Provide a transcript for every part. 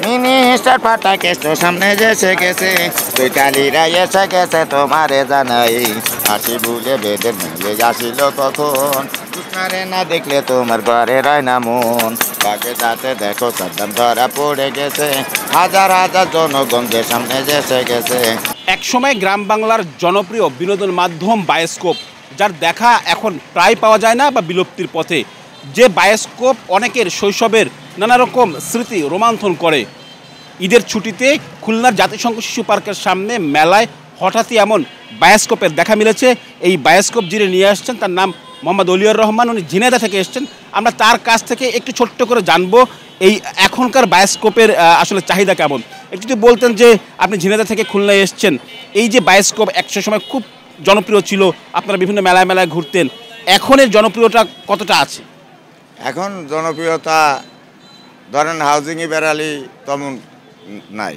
Minister পাঠাকে তো সামনে যেসে গেছে, তুই কালীরা এসে গেছে তোমারে জানাই, হাসি ভুলে বেদের মেলে আসিল কখন, কৃষ্ণারে না দেখলে তোমার ঘরে রয় না মন, কাকে যাতে দেখো সাদ্দাম ধরা পড়ে গেছে, হাজার হাজার জনগণকে সামনে যেসে গেছে। একসময় গ্রাম বাংলার জনপ্রিয় বিনোদন মাধ্যম বায়োস্কোপ, যার দেখা এখন প্রায় পাওয়া যায় না বা বিলুপ্তির পথে, যে বায়োস্কোপ অনেকের শৈশবের নানা রকম স্মৃতি রোমান্থন করে। ঈদের ছুটিতে খুলনার জাতিসংঘ শিশু পার্কের সামনে মেলায় হঠাৎই এমন বায়োস্কোপের দেখা মিলেছে। এই বায়োস্কোপ যিনি নিয়ে আসছেন তার নাম মোহাম্মদ অলিউর রহমান, উনি ঝিনাইদহ থেকে এসছেন। আমরা তার কাছ থেকে একটু ছোট্ট করে জানবো এই এখনকার বায়োস্কোপের আসলে চাহিদা কেমন। একটু যদি বলতেন যে আপনি ঝিনাইদহ থেকে খুলনায় এসছেন, এই যে বায়োস্কোপ একশো সময় খুব জনপ্রিয় ছিল, আপনারা বিভিন্ন মেলায় মেলায় ঘুরতেন, এখন এর জনপ্রিয়তা কতটা আছে? এখন জনপ্রিয়তা ধরেন হাউজিংয়ে বেড়ালি তেমন নাই,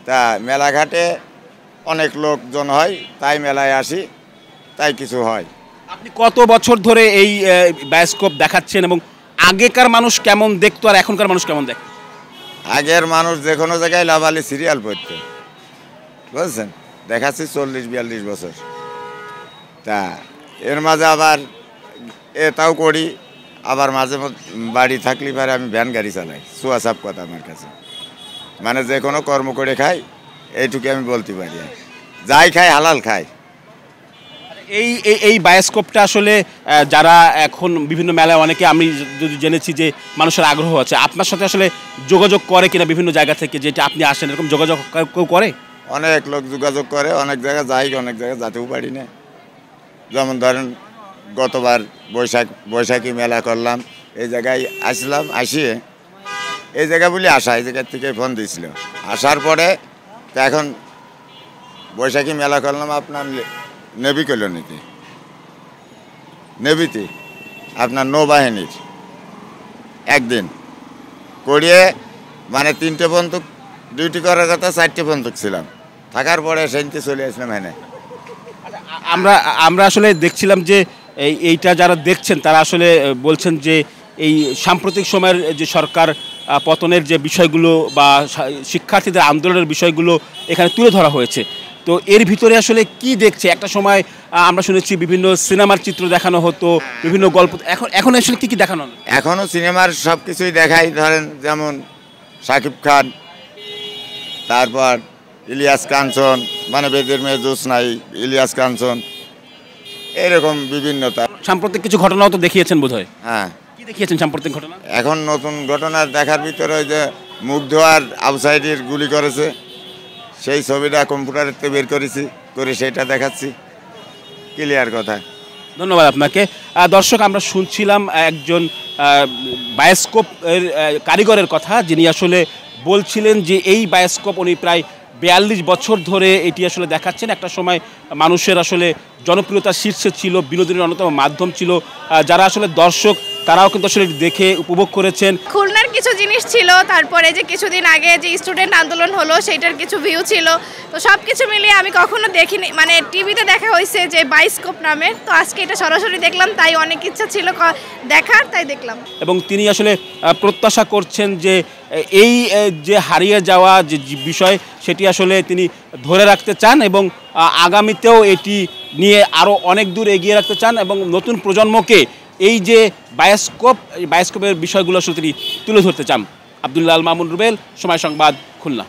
তা মেলাঘাটে অনেক লোকজন হয়, তাই মেলায় আসি, তাই কিছু হয়। আপনি কত বছর ধরে এই বায়োস্কোপ দেখাচ্ছেন এবং আগেকার মানুষ কেমন দেখতো আর এখনকার মানুষ কেমন দেখে? আগের মানুষ যে কোনো জায়গায় লাভালি সিরিয়াল পড়তো, বুঝছেন, দেখাচ্ছি 40-42 বছর। তা এর মাঝে আবার এটাও করি, আবার মাঝে বাড়ি থাকলে পারে আমি ভ্যান গাড়ি চালাই, সুয়াসাপ কথা আমার কাছে, মানে যে কোনো কর্ম করে খাই, এইটুকু আমি বলতে পারি। যাই খাই হালাল খাই। এই এই বায়োস্কোপটা আসলে যারা এখন বিভিন্ন মেলায়, অনেকে আমি যদি জেনেছি যে মানুষের আগ্রহ আছে, আপনার সাথে আসলে যোগাযোগ করে কিনা বিভিন্ন জায়গা থেকে, যেটা আপনি আসেন এরকম যোগাযোগ কেউ করে? অনেক লোক যোগাযোগ করে, অনেক জায়গায় যাই, অনেক জায়গায় যেতেও পারি না। যেমন ধরেন গতবার বৈশাখী মেলা করলাম, এই জায়গায় আসলাম, আসিয়ে এই জায়গা বলি আসা, এই জায়গার থেকে ফোন দিয়েছিল, আসার পরে তা এখন বৈশাখী মেলা করলাম আপনার নেভি কলোনিতে, নেভিতে আপনার নৌবাহিনীর একদিন করিয়ে, মানে 3টে বন্দুক ডিউটি করার কথা, 4টে বন্দুক ছিলাম, থাকার পরে সেনতে চলে আসলাম এনে। আমরা আমরা আসলে দেখছিলাম যে এইটা যারা দেখছেন তারা আসলে বলছেন যে এই সাম্প্রতিক সময়ের যে সরকার পতনের যে বিষয়গুলো বা শিক্ষার্থীদের আন্দোলনের বিষয়গুলো এখানে তুলে ধরা হয়েছে। তো এর ভিতরে আসলে কি দেখছে? একটা সময় আমরা শুনেছি বিভিন্ন সিনেমার চিত্র দেখানো হতো, বিভিন্ন গল্প, এখন আসলে কি কি দেখানো? এখনও সিনেমার সব কিছুই দেখাই, ধরেন যেমন শাকিব খান, তারপর ইলিয়াস কাঞ্চন, মানে বেদের মেয়ে জোৎস্নাই, ইলিয়াস কাঞ্চন, এরকম বিভিন্নতা। সাম্প্রতিক কিছু ঘটনাও তো দেখিয়েছেন বোধহয়। হ্যাঁ, কি দেখিয়েছেন সাম্প্রতিক ঘটনা? এখন নতুন ঘটনার দেখার ভিতরে ওই যে মুগ্ধ আর আউটসাইডের গুলি করেছে, সেই ছবিটা কম্পিউটারেতে বের করেছি, করে সেটা দেখাচ্ছি, ক্লিয়ার কথা। ধন্যবাদ আপনাকে। দর্শক, আমরা শুনছিলাম একজন বায়োস্কোপ এর কারিগরের কথা, যিনি আসলে বলছিলেন যে এই বায়োস্কোপ উনি প্রায় 42 বছর ধরে এটি আসলে দেখাচ্ছেন। একটা সময় মানুষের আসলে জনপ্রিয়তার শীর্ষে ছিল, বিনোদনের অন্যতম মাধ্যম ছিল, যারা আসলে দর্শক তারাও কিন্তু আসলে দেখে উপভোগ করেছেন। খুলনার কিছু জিনিস ছিল, তারপরে যে কিছুদিন আগে যে স্টুডেন্ট আন্দোলন হলো সেটার কিছু ভিউ ছিল, তো সব কিছু মিলিয়ে আমি কখনো দেখিনি, মানে টিভিতে দেখা হয়েছে যে বায়োস্কোপ নামের, তো আজকে এটা সরাসরি দেখলাম, তাই অনেক ইচ্ছা ছিল দেখার, তাই দেখলাম। এবং তিনি আসলে প্রত্যাশা করছেন যে এই যে হারিয়ে যাওয়া যে বিষয় সেটি আসলে তিনি ধরে রাখতে চান এবং আগামীতেও এটি নিয়ে আরও অনেক দূর এগিয়ে রাখতে চান এবং নতুন প্রজন্মকে এই যে বায়োস্কোপের বিষয়গুলো আসলে তিনি তুলে ধরতে চান। আব্দুল্লাহ আল মামুন রুবেল, সময় সংবাদ, খুলনা।